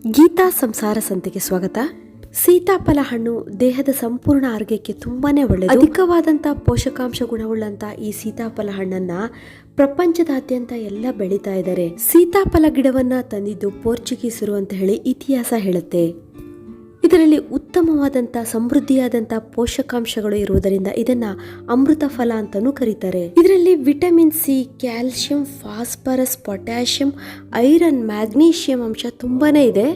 ಗೀತಾ ಸಂಸಾರ ಸಂತೆಗೆ ಸ್ವಾಗತ. ಸೀತಾಫಲ ಹಣ್ಣು ದೇಹದ ಸಂಪೂರ್ಣ ಆರೋಗ್ಯಕ್ಕೆ ತುಂಬಾನೇ ಒಳ್ಳೆಯದು. ಅಧಿಕವಾದಂಥ ಪೋಷಕಾಂಶ ಗುಣವುಳ್ಳಂತ ಈ ಸೀತಾಫಲ ಹಣ್ಣನ್ನ ಪ್ರಪಂಚದಾದ್ಯಂತ ಎಲ್ಲ ಬೆಳೀತಾ ಇದ್ದಾರೆ. ಸೀತಾಫಲ ಗಿಡವನ್ನ ತಂದಿದ್ದು ಪೋರ್ಚುಗೀಸರು ಅಂತ ಹೇಳಿ ಇತಿಹಾಸ ಹೇಳುತ್ತೆ. ಇದರಲ್ಲಿ ಉತ್ತಮವಾದಂಥ ಸಮೃದ್ಧಿಯಾದಂಥ ಪೋಷಕಾಂಶಗಳು ಇರುವುದರಿಂದ ಇದನ್ನ ಅಮೃತ ಫಲ ಅಂತಾನೂ ಕರೀತಾರೆ. ಇದರಲ್ಲಿ vitamin C, calcium, phosphorus, potassium, iron, magnesium ಅಂಶ ತುಂಬಾನೇ ಇದೆ.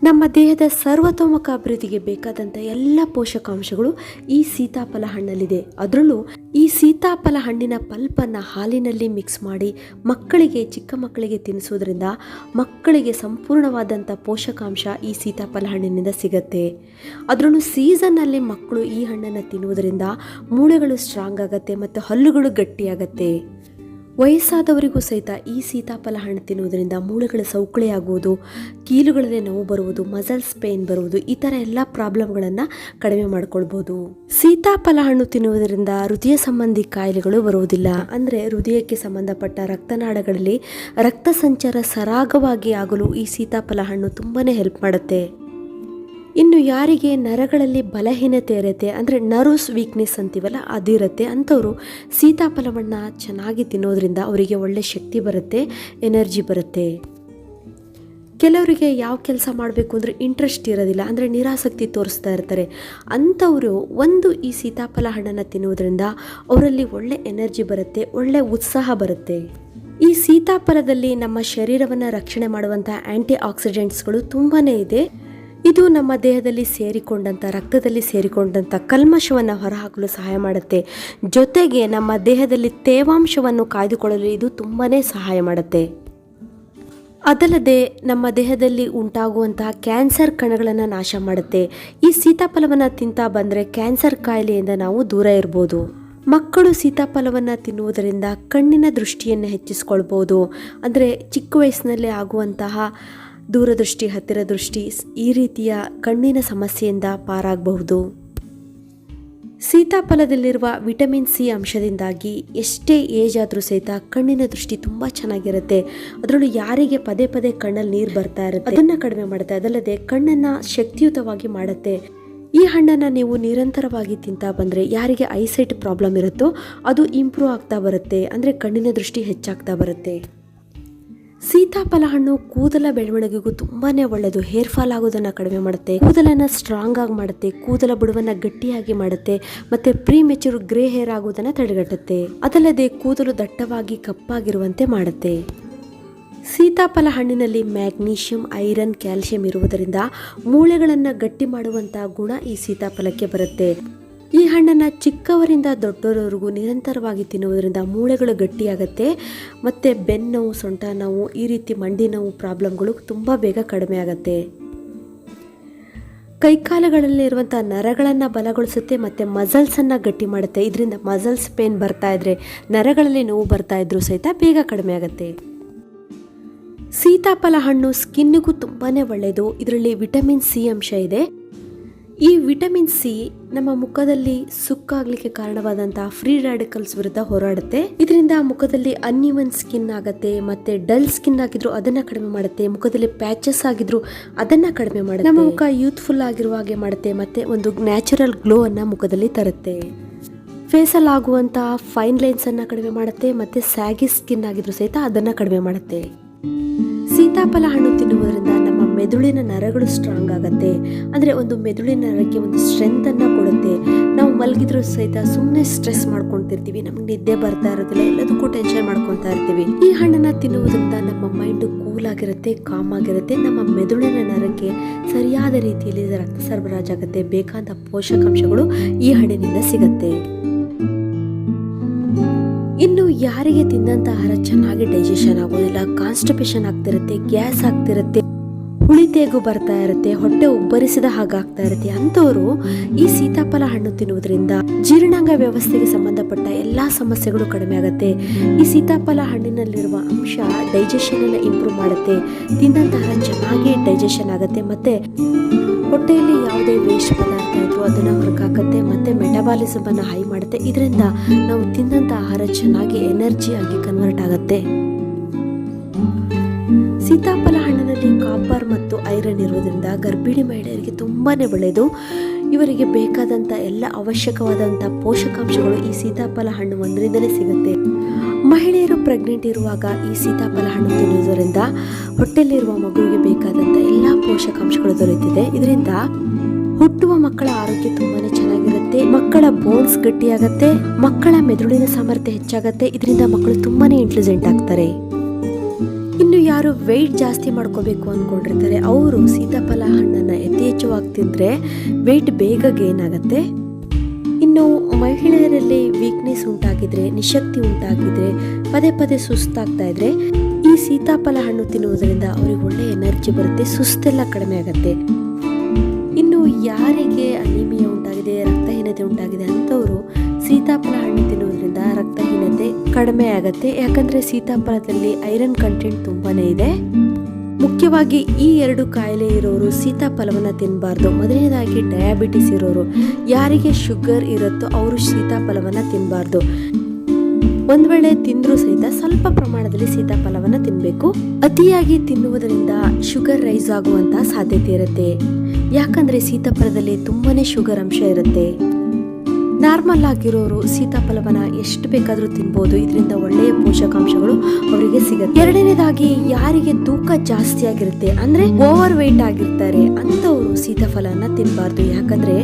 ನಮ್ಮ ದೇಹದ ಸರ್ವತೋಮುಖ ಅಭಿವೃದ್ಧಿಗೆ ಬೇಕಾದಂಥ ಎಲ್ಲ ಪೋಷಕಾಂಶಗಳು ಈ ಸೀತಾಫಲ ಹಣ್ಣಲ್ಲಿದೆ. ಅದರಲ್ಲೂ ಈ ಸೀತಾಫಲ ಹಣ್ಣಿನ ಪಲ್ಪನ್ನು ಹಾಲಿನಲ್ಲಿ ಮಿಕ್ಸ್ ಮಾಡಿ ಚಿಕ್ಕ ಮಕ್ಕಳಿಗೆ ತಿನ್ನಿಸೋದ್ರಿಂದ ಮಕ್ಕಳಿಗೆ ಸಂಪೂರ್ಣವಾದಂಥ ಪೋಷಕಾಂಶ ಈ ಸೀತಾಫಲ ಹಣ್ಣಿನಿಂದ ಸಿಗತ್ತೆ. ಅದರಲ್ಲೂ ಸೀಸನ್ನಲ್ಲಿ ಮಕ್ಕಳು ಈ ಹಣ್ಣನ್ನು ತಿನ್ನುವುದರಿಂದ ಮೂಳೆಗಳು ಸ್ಟ್ರಾಂಗ್ ಆಗುತ್ತೆ ಮತ್ತು ಹಲ್ಲುಗಳು ಗಟ್ಟಿಯಾಗತ್ತೆ. ವಯಸ್ಸಾದವರಿಗೂ ಸಹಿತ ಈ ಸೀತಾಫಲ ಹಣ್ಣು ತಿನ್ನುವುದರಿಂದ ಮೂಳೆಗಳ ಸೌಕಳಿ ಆಗುವುದು, ಕೀಲುಗಳಲ್ಲಿ ನೋವು ಬರುವುದು, ಮಸಲ್ಸ್ ಪೇನ್ ಬರುವುದು, ಈ ಥರ ಎಲ್ಲ ಪ್ರಾಬ್ಲಮ್ಗಳನ್ನು ಕಡಿಮೆ ಮಾಡ್ಕೊಳ್ಬೋದು. ಸೀತಾಫಲ ಹಣ್ಣು ತಿನ್ನುವುದರಿಂದ ಹೃದಯ ಸಂಬಂಧಿ ಕಾಯಿಲೆಗಳು ಬರುವುದಿಲ್ಲ. ಅಂದರೆ ಹೃದಯಕ್ಕೆ ಸಂಬಂಧಪಟ್ಟ ರಕ್ತನಾಳಗಳಲ್ಲಿ ರಕ್ತ ಸಂಚಾರ ಸರಾಗವಾಗಿ ಆಗಲು ಈ ಸೀತಾಫಲ ಹಣ್ಣು ತುಂಬಾ ಹೆಲ್ಪ್ ಮಾಡುತ್ತೆ. ಇನ್ನು ಯಾರಿಗೆ ನರಗಳಲ್ಲಿ ಬಲಹೀನತೆ ಇರುತ್ತೆ, ಅಂದರೆ ನರ್ವ್ಸ್ ವೀಕ್ನೆಸ್ ಅಂತೀವಲ್ಲ ಅದಿರುತ್ತೆ, ಅಂಥವರು ಸೀತಾಫಲವನ್ನು ಚೆನ್ನಾಗಿ ತಿನ್ನೋದ್ರಿಂದ ಅವರಿಗೆ ಒಳ್ಳೆ ಶಕ್ತಿ ಬರುತ್ತೆ, ಎನರ್ಜಿ ಬರುತ್ತೆ. ಕೆಲವರಿಗೆ ಯಾವ ಕೆಲಸ ಮಾಡಬೇಕು ಅಂದರೆ ಇಂಟ್ರೆಸ್ಟ್ ಇರೋದಿಲ್ಲ, ಅಂದರೆ ನಿರಾಸಕ್ತಿ ತೋರಿಸ್ತಾ ಇರ್ತಾರೆ. ಅಂಥವರು ಈ ಸೀತಾಫಲ ಹಣ್ಣನ್ನು ತಿನ್ನುವುದರಿಂದ ಅವರಲ್ಲಿ ಒಳ್ಳೆ ಎನರ್ಜಿ ಬರುತ್ತೆ, ಒಳ್ಳೆ ಉತ್ಸಾಹ ಬರುತ್ತೆ. ಈ ಸೀತಾಫಲದಲ್ಲಿ ನಮ್ಮ ಶರೀರವನ್ನು ರಕ್ಷಣೆ ಮಾಡುವಂಥ ಆ್ಯಂಟಿ ಆಕ್ಸಿಡೆಂಟ್ಸ್ಗಳು ತುಂಬಾ ಇದೆ. ಇದು ನಮ್ಮ ದೇಹದಲ್ಲಿ ರಕ್ತದಲ್ಲಿ ಸೇರಿಕೊಂಡಂಥ ಕಲ್ಮಶವನ್ನು ಹೊರಹಾಕಲು ಸಹಾಯ ಮಾಡುತ್ತೆ. ಜೊತೆಗೆ ನಮ್ಮ ದೇಹದಲ್ಲಿ ತೇವಾಂಶವನ್ನು ಕಾಯ್ದುಕೊಳ್ಳಲು ಇದು ತುಂಬಾ ಸಹಾಯ ಮಾಡುತ್ತೆ. ಅದಲ್ಲದೆ ನಮ್ಮ ದೇಹದಲ್ಲಿ ಉಂಟಾಗುವಂತಹ ಕ್ಯಾನ್ಸರ್ ಕಣಗಳನ್ನು ನಾಶ ಮಾಡುತ್ತೆ. ಈ ಸೀತಾಫಲವನ್ನು ತಿಂತಾ ಬಂದರೆ ಕ್ಯಾನ್ಸರ್ ಕಾಯಿಲೆಯಿಂದ ನಾವು ದೂರ ಇರ್ಬೋದು. ಮಕ್ಕಳು ಸೀತಾಫಲವನ್ನು ತಿನ್ನುವುದರಿಂದ ಕಣ್ಣಿನ ದೃಷ್ಟಿಯನ್ನು ಹೆಚ್ಚಿಸ್ಕೊಳ್ಬೋದು. ಅಂದರೆ ಚಿಕ್ಕ ವಯಸ್ಸಿನಲ್ಲೇ ಆಗುವಂತಹ ದೂರದೃಷ್ಟಿ, ಹತ್ತಿರ ದೃಷ್ಟಿ, ಈ ರೀತಿಯ ಕಣ್ಣಿನ ಸಮಸ್ಯೆಯಿಂದ ಪಾರಾಗಬಹುದು. ಸೀತಾಫಲದಲ್ಲಿರುವ ವಿಟಮಿನ್ ಸಿ ಅಂಶದಿಂದಾಗಿ ಎಷ್ಟೇ ಏಜ್ ಆದರೂ ಸಹಿತ ಕಣ್ಣಿನ ದೃಷ್ಟಿ ತುಂಬ ಚೆನ್ನಾಗಿರುತ್ತೆ. ಅದರಲ್ಲೂ ಯಾರಿಗೆ ಪದೇ ಪದೇ ಕಣ್ಣಲ್ಲಿ ನೀರು ಬರ್ತಾ ಇರುತ್ತೆ ಅದನ್ನು ಕಡಿಮೆ ಮಾಡುತ್ತೆ. ಅದಲ್ಲದೆ ಕಣ್ಣನ್ನು ಶಕ್ತಿಯುತವಾಗಿ ಮಾಡುತ್ತೆ. ಈ ಹಣ್ಣನ್ನು ನೀವು ನಿರಂತರವಾಗಿ ತಿಂತಾ ಬಂದರೆ ಯಾರಿಗೆ ಐಸೈಟ್ ಪ್ರಾಬ್ಲಮ್ ಇರುತ್ತೋ ಅದು ಇಂಪ್ರೂವ್ ಆಗ್ತಾ ಬರುತ್ತೆ, ಅಂದರೆ ಕಣ್ಣಿನ ದೃಷ್ಟಿ ಹೆಚ್ಚಾಗ್ತಾ ಬರುತ್ತೆ. ಸೀತಾಫಲ ಹಣ್ಣು ಕೂದಲ ಬೆಳವಣಿಗೆಗೂ ತುಂಬಾ ಒಳ್ಳೆಯದು. ಹೇರ್ ಫಾಲ್ ಆಗೋದನ್ನು ಕಡಿಮೆ ಮಾಡುತ್ತೆ, ಕೂದಲನ್ನು ಸ್ಟ್ರಾಂಗ್ ಆಗಿ ಮಾಡುತ್ತೆ, ಕೂದಲ ಬುಡವನ್ನು ಗಟ್ಟಿಯಾಗಿ ಮಾಡುತ್ತೆ, ಮತ್ತು ಪ್ರೀ ಮೆಚೂರ್ ಗ್ರೇ ಹೇರ್ ಆಗೋದನ್ನು ತಡೆಗಟ್ಟುತ್ತೆ. ಅದಲ್ಲದೆ ಕೂದಲು ದಟ್ಟವಾಗಿ ಕಪ್ಪಾಗಿರುವಂತೆ ಮಾಡುತ್ತೆ. ಸೀತಾಫಲ ಹಣ್ಣಿನಲ್ಲಿ ಮ್ಯಾಗ್ನೀಷಿಯಂ, ಐರನ್, ಕ್ಯಾಲ್ಸಿಯಂ ಇರುವುದರಿಂದ ಮೂಳೆಗಳನ್ನು ಗಟ್ಟಿ ಮಾಡುವಂಥ ಗುಣ ಈ ಸೀತಾಫಲಕ್ಕೆ ಬರುತ್ತೆ. ಈ ಹಣ್ಣನ್ನು ಚಿಕ್ಕವರಿಂದ ದೊಡ್ಡವರವರೆಗೂ ನಿರಂತರವಾಗಿ ತಿನ್ನುವುದರಿಂದ ಮೂಳೆಗಳು ಗಟ್ಟಿಯಾಗುತ್ತೆ ಮತ್ತು ಬೆನ್ನೋವು, ಸೊಂಟ ನೋವು, ಈ ರೀತಿ ಮಂಡಿ ನೋವು ಪ್ರಾಬ್ಲಮ್ಗಳು ತುಂಬ ಬೇಗ ಕಡಿಮೆ ಆಗುತ್ತೆ. ಕೈಕಾಲುಗಳಲ್ಲಿರುವಂಥ ನರಗಳನ್ನು ಬಲಗೊಳಿಸುತ್ತೆ ಮತ್ತು ಮಸಲ್ಸನ್ನು ಗಟ್ಟಿ ಮಾಡುತ್ತೆ. ಇದರಿಂದ ಮಸಲ್ಸ್ ಪೇನ್ ಬರ್ತಾ ಇದ್ರೆ, ನರಗಳಲ್ಲಿ ನೋವು ಬರ್ತಾ ಇದ್ರೂ ಸಹಿತ ಬೇಗ ಕಡಿಮೆ ಆಗುತ್ತೆ. ಸೀತಾಫಲ ಹಣ್ಣು ಸ್ಕಿನ್ನಿಗೂ ತುಂಬಾ ಒಳ್ಳೆಯದು. ಇದರಲ್ಲಿ ವಿಟಮಿನ್ ಸಿ ಅಂಶ ಇದೆ. ಈ ವಿಟಮಿನ್ ಸಿ ನಮ್ಮ ಮುಖದಲ್ಲಿ ಸುಕ್ಕಾಗಲಿಕ್ಕೆ ಕಾರಣವಾದಂತಹ ಫ್ರೀ ರ್ಯಾಡಿಕಲ್ಸ್ ವಿರುದ್ಧ ಹೋರಾಡುತ್ತೆ. ಇದರಿಂದ ಮುಖದಲ್ಲಿ ಅನ್ಇವನ್ ಸ್ಕಿನ್ ಆಗುತ್ತೆ, ಮತ್ತೆ ಡಲ್ ಸ್ಕಿನ್ ಆಗಿದ್ರು ಅದನ್ನ ಕಡಿಮೆ ಮಾಡುತ್ತೆ, ಮುಖದಲ್ಲಿ ಪ್ಯಾಚಸ್ ಆಗಿದ್ರು ಅದನ್ನ ಕಡಿಮೆ ಮಾಡುತ್ತೆ, ನಮ್ಮ ಮುಖ ಯೂತ್ಫುಲ್ ಆಗಿರುವ ಹಾಗೆ ಮಾಡುತ್ತೆ, ಮತ್ತೆ ಒಂದು ನ್ಯಾಚುರಲ್ ಗ್ಲೋ ಅನ್ನ ಮುಖದಲ್ಲಿ ತರುತ್ತೆ. ಫೇಸಲ್ಲಿ ಆಗುವಂತಹ ಫೈನ್ ಲೈನ್ಸ್ ಅನ್ನ ಕಡಿಮೆ ಮಾಡುತ್ತೆ, ಮತ್ತೆ ಸ್ಯಾಗಿ ಸ್ಕಿನ್ ಆಗಿದ್ರು ಸಹಿತ ಅದನ್ನ ಕಡಿಮೆ ಮಾಡುತ್ತೆ. ಸೀತಾಫಲ ಹಣ್ಣು ತಿನ್ನುವುದರಿಂದ ನಮ್ಮ ಮೆದುಳಿನ ನರಗಳು ಸ್ಟ್ರಾಂಗ್ ಆಗುತ್ತೆ. ಅಂದರೆ ಒಂದು ಮೆದುಳಿನ ನರಕ್ಕೆ ಒಂದು ಸ್ಟ್ರೆಂತನ್ನು ಕೊಡುತ್ತೆ. ನಾವು ಮಲಗಿದ್ರೂ ಸಹಿತ ಸುಮ್ಮನೆ ಸ್ಟ್ರೆಸ್ ಮಾಡ್ಕೊತಿರ್ತೀವಿ, ನಮಗೆ ನಿದ್ದೆ ಬರ್ತಾ ಇರೋದಿಲ್ಲ, ಎಲ್ಲದಕ್ಕೂ ಟೆನ್ಷನ್ ಮಾಡ್ಕೊತಾ ಇರ್ತೀವಿ. ಈ ಹಣ್ಣನ್ನು ತಿನ್ನುವುದರಿಂದ ನಮ್ಮ ಮೈಂಡ್ ಕೂಲ್ ಆಗಿರುತ್ತೆ, ಕಾಮ್ ಆಗಿರುತ್ತೆ, ನಮ್ಮ ಮೆದುಳಿನ ನರಕ್ಕೆ ಸರಿಯಾದ ರೀತಿಯಲ್ಲಿ ರಕ್ತ ಸರಬರಾಜಾಗುತ್ತೆ, ಬೇಕಾದ ಪೋಷಕಾಂಶಗಳು ಈ ಹಣ್ಣಿನಿಂದ ಸಿಗುತ್ತೆ. ಇನ್ನು ಯಾರಿಗೆ ತಿಂದಂಥ ಆಹಾರ ಚೆನ್ನಾಗಿ ಡೈಜೆಷನ್ ಆಗೋದಿಲ್ಲ, ಕಾನ್ಸ್ಟಿಪೇಷನ್ ಆಗ್ತಿರುತ್ತೆ, ಗ್ಯಾಸ್ ಆಗ್ತಿರುತ್ತೆ, ಹುಳಿತೇಗು ಬರ್ತಾ ಇರುತ್ತೆ, ಹೊಟ್ಟೆ ಉಬ್ಬರಿಸಿದ ಹಾಗಾಗ್ತಾ ಇರುತ್ತೆ, ಅಂಥವರು ಈ ಸೀತಾಫಲ ಹಣ್ಣು ತಿನ್ನುವುದರಿಂದ ಜೀರ್ಣಾಂಗ ವ್ಯವಸ್ಥೆಗೆ ಸಂಬಂಧಪಟ್ಟ ಎಲ್ಲ ಸಮಸ್ಯೆಗಳು ಕಡಿಮೆ ಆಗುತ್ತೆ. ಈ ಸೀತಾಫಲ ಹಣ್ಣಿನಲ್ಲಿರುವ ಅಂಶ ಡೈಜೆಷನ್ ಅನ್ನು ಇಂಪ್ರೂವ್ ಮಾಡುತ್ತೆ. ತಿಂದಂಥ ಆಹಾರ ಚೆನ್ನಾಗಿ ಡೈಜೆಷನ್ ಆಗುತ್ತೆ, ಮತ್ತೆ ಹೊಟ್ಟೆಯಲ್ಲಿ ಯಾವುದೇ ವೇಸ್ಟ್ ಪದಾರ್ಥ ಇದ್ರೂ ಅದನ್ನು ಹೊರಗಾಕತ್ತೆ, ಮತ್ತು ಮೆಟಬಾಲಿಸಮ್ ಅನ್ನು ಹೈ ಮಾಡುತ್ತೆ. ಇದರಿಂದ ನಾವು ತಿಂದಂಥ ಆಹಾರ ಚೆನ್ನಾಗಿ ಎನರ್ಜಿ ಆಗಿ ಕನ್ವರ್ಟ್ ಆಗುತ್ತೆ. ಸೀತಾಫಲ ಹಣ್ಣಿನಲ್ಲಿ ಕಾಪರ್ ಮತ್ತು ಐರನ್ ಇರುವುದರಿಂದ ಗರ್ಭಿಣಿ ಮಹಿಳೆಯರಿಗೆ ತುಂಬಾ ಒಳ್ಳೆಯದು. ಇವರಿಗೆ ಬೇಕಾದಂಥ ಎಲ್ಲ ಅವಶ್ಯಕವಾದಂಥ ಪೋಷಕಾಂಶಗಳು ಈ ಸೀತಾಫಲ ಹಣ್ಣು ಒಂದರಿಂದಲೇ ಸಿಗುತ್ತೆ. ಮಹಿಳೆಯರು ಪ್ರೆಗ್ನೆಂಟ್ ಇರುವಾಗ ಈ ಸೀತಾಫಲ ಹಣ್ಣು ತಿನ್ನುವುದರಿಂದ ಹೊಟ್ಟೆಯಲ್ಲಿರುವ ಮಗುವಿಗೆ ಬೇಕಾದಂಥ ಎಲ್ಲ ಪೋಷಕಾಂಶಗಳು ದೊರೆಯುತ್ತಿದೆ. ಇದರಿಂದ ಹುಟ್ಟುವ ಮಕ್ಕಳ ಆರೋಗ್ಯ ತುಂಬಾನೇ ಚೆನ್ನಾಗಿರುತ್ತೆ, ಮಕ್ಕಳ ಬೋನ್ಸ್ ಗಟ್ಟಿಯಾಗತ್ತೆ, ಮಕ್ಕಳ ಮೆದುಳಿನ ಸಾಮರ್ಥ್ಯ ಹೆಚ್ಚಾಗತ್ತೆ. ಇದರಿಂದ ಮಕ್ಕಳು ತುಂಬಾನೇ ಇಂಟೆಲಿಜೆಂಟ್ ಆಗ್ತಾರೆ. ಇನ್ನು ಯಾರು ವೆಯ್ಟ್ ಜಾಸ್ತಿ ಮಾಡ್ಕೋಬೇಕು ಅಂದ್ಕೊಂಡಿರ್ತಾರೆ ಅವರು ಸೀತಾಫಲ ಹಣ್ಣನ್ನು ಯಥೇಚ್ಛವಾಗಿ ತಿಂದರೆ ವೆಯ್ಟ್ ಬೇಗ ಗೇನ್ ಆಗುತ್ತೆ. ಇನ್ನು ಮಹಿಳೆಯರಲ್ಲಿ ವೀಕ್ನೆಸ್ ಉಂಟಾಗಿದ್ರೆ, ನಿಶಕ್ತಿ ಉಂಟಾಗಿದ್ರೆ, ಪದೇ ಪದೇ ಸುಸ್ತಾಗ್ತಾ ಇದ್ರೆ ಈ ಸೀತಾಫಲ ಹಣ್ಣು ತಿನ್ನುವುದರಿಂದ ಅವರಿಗೆ ಒಳ್ಳೆ ಎನರ್ಜಿ ಬರುತ್ತೆ, ಸುಸ್ತೆಲ್ಲ ಕಡಿಮೆ ಆಗುತ್ತೆ. ಇನ್ನು ಯಾರಿಗೆ ಅನಿಮಿಯಾ ಉಂಟಾಗಿದೆ, ರಕ್ತಹೀನತೆ ಉಂಟಾಗಿದೆ ಅಂಥವರು ಸೀತಾಫಲ ಹಣ್ಣು ತಿನ್ನುವುದರಿಂದ ರಕ್ತಹೀನತೆ ಕಡಿಮೆ ಆಗುತ್ತೆ. ಯಾಕಂದರೆ ಸೀತಾಫಲದಲ್ಲಿ ಐರನ್ ಕಂಟೆಂಟ್ ತುಂಬಾ ಇದೆ. ಮುಖ್ಯವಾಗಿ ಈ 2 ಕಾಯಿಲೆ ಇರೋರು ಸೀತಾಫಲವನ್ನು ತಿನ್ನಬಾರ್ದು. ಮೊದಲನೇದಾಗಿ ಡಯಾಬಿಟಿಸ್ ಇರೋರು, ಯಾರಿಗೆ ಶುಗರ್ ಇರುತ್ತೋ ಅವರು ಸೀತಾಫಲವನ್ನು ತಿನ್ನಬಾರ್ದು. ಒಂದು ವೇಳೆ ತಿಂದರೂ ಸಹಿತ ಸ್ವಲ್ಪ ಪ್ರಮಾಣದಲ್ಲಿ ಸೀತಾಫಲವನ್ನು ತಿನ್ನಬೇಕು. ಅತಿಯಾಗಿ ತಿನ್ನುವುದರಿಂದ ಶುಗರ್ ರೈಸ್ ಆಗುವಂತ ಸಾಧ್ಯತೆ ಇರುತ್ತೆ. ಯಾಕಂದ್ರೆ ಸೀತಾಫಲದಲ್ಲಿ ತುಂಬಾನೇ ಶುಗರ್ ಅಂಶ ಇರುತ್ತೆ. ನಾರ್ಮಲ್ ಆಗಿರೋರು ಸೀತಾಫಲವನ್ನ ಎಷ್ಟು ಬೇಕಾದರೂ ತಿನ್ಬೋದು. ಇದರಿಂದ ಒಳ್ಳೆಯ ಪೋಷಕಾಂಶಗಳು ಅವರಿಗೆ ಸಿಗುತ್ತೆ. ಎರಡನೇದಾಗಿ ಯಾರಿಗೆ ತೂಕ ಜಾಸ್ತಿ ಆಗಿರುತ್ತೆ, ಅಂದ್ರೆ ಓವರ್ ವೆಯ್ಟ್ ಆಗಿರ್ತಾರೆ ಅಂತವರು ಸೀತಾಫಲನ ತಿನ್ನಬಾರ್ದು. ಯಾಕಂದ್ರೆ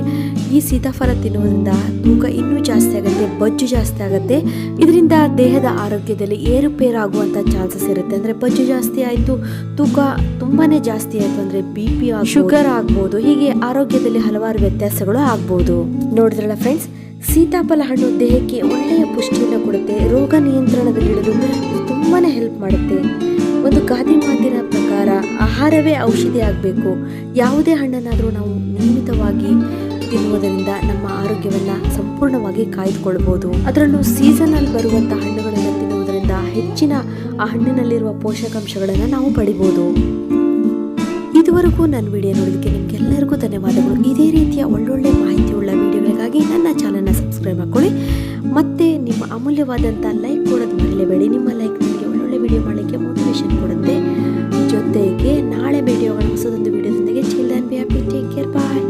ಈ ಸೀತಾಫಲ ತಿನ್ನುವುದರಿಂದ ತೂಕ ಇನ್ನೂ ಜಾಸ್ತಿ ಆಗುತ್ತೆ, ಬೊಜ್ಜು ಜಾಸ್ತಿ ಆಗುತ್ತೆ. ಇದರಿಂದ ದೇಹದ ಆರೋಗ್ಯದಲ್ಲಿ ಏರುಪೇರು ಆಗುವಂತ ಚಾನ್ಸಸ್ ಇರುತ್ತೆ. ಅಂದ್ರೆ ಬೊಜ್ಜು ಜಾಸ್ತಿ ಆಯ್ತು, ತೂಕ ತುಂಬಾನೇ ಜಾಸ್ತಿ ಆಯ್ತು ಅಂದ್ರೆ BP ಶುಗರ್ ಆಗ್ಬಹುದು. ಹೀಗೆ ಆರೋಗ್ಯದಲ್ಲಿ ಹಲವಾರು ವ್ಯತ್ಯಾಸಗಳು ಆಗ್ಬಹುದು. ನೋಡಿದ್ರಲ್ಲ ಫ್ರೆಂಡ್ಸ್, ಸೀತಾಫಲ ಹಣ್ಣು ದೇಹಕ್ಕೆ ಒಳ್ಳೆಯ ಪುಷ್ಟಿಯನ್ನು ಕೊಡುತ್ತೆ, ರೋಗ ನಿಯಂತ್ರಣದಲ್ಲಿಡಲು ತುಂಬಾನೇ ಹೆಲ್ಪ್ ಮಾಡುತ್ತೆ. ಒಂದು ಗಾದೆ ಮಾತಿನ ಪ್ರಕಾರ ಆಹಾರವೇ ಔಷಧಿ ಆಗಬೇಕು. ಯಾವುದೇ ಹಣ್ಣನ್ನಾದರೂ ನಾವು ನಿಯಮಿತವಾಗಿ ತಿನ್ನುವುದರಿಂದ ನಮ್ಮ ಆರೋಗ್ಯವನ್ನು ಸಂಪೂರ್ಣವಾಗಿ ಕಾಯ್ದುಕೊಳ್ಬಹುದು. ಅದರಲ್ಲೂ ಸೀಸನಲ್ಲಿ ಬರುವಂಥ ಹಣ್ಣುಗಳನ್ನು ತಿನ್ನುವುದರಿಂದ ಹೆಚ್ಚಿನ ಆ ಹಣ್ಣಿನಲ್ಲಿರುವ ಪೋಷಕಾಂಶಗಳನ್ನು ನಾವು ಪಡಿಬೋದು. ಇದುವರೆಗೂ ನನ್ನ ವಿಡಿಯೋ ನೋಡೋದಕ್ಕೆ ನಿಮಗೆಲ್ಲರಿಗೂ ಧನ್ಯವಾದಗಳು. ಇದೇ ರೀತಿಯ ಒಳ್ಳೊಳ್ಳೆ ಮಾಹಿತಿಯುಳ್ಳ ವಿಡಿಯೋಗಳಿಗಾಗಿ ನನ್ನ ಚಾನಲ್ನ ಸಬ್ಸ್ಕ್ರೈಬ್ ಮಾಡ್ಕೊಳ್ಳಿ. ಮತ್ತೆ ನಿಮ್ಮ ಅಮೂಲ್ಯವಾದಂಥ ಲೈಕ್ ಕೊಡೋದು ಮರೆಯಲೇಬೇಡಿ. ನಿಮ್ಮ ಲೈಕ್ ನನಗೆ ಒಳ್ಳೊಳ್ಳೆ ವಿಡಿಯೋ ಮಾಡಲಿಕ್ಕೆ ಮೋಟಿವೇಶನ್ ಕೊಡುತ್ತೆ. ಜೊತೆಗೆ ನಾಳೆ ವಿಡಿಯೋಗಳ ಹೊಸದೊಂದು ವಿಡಿಯೋದೊಂದಿಗೆ children be happy, take care, bye.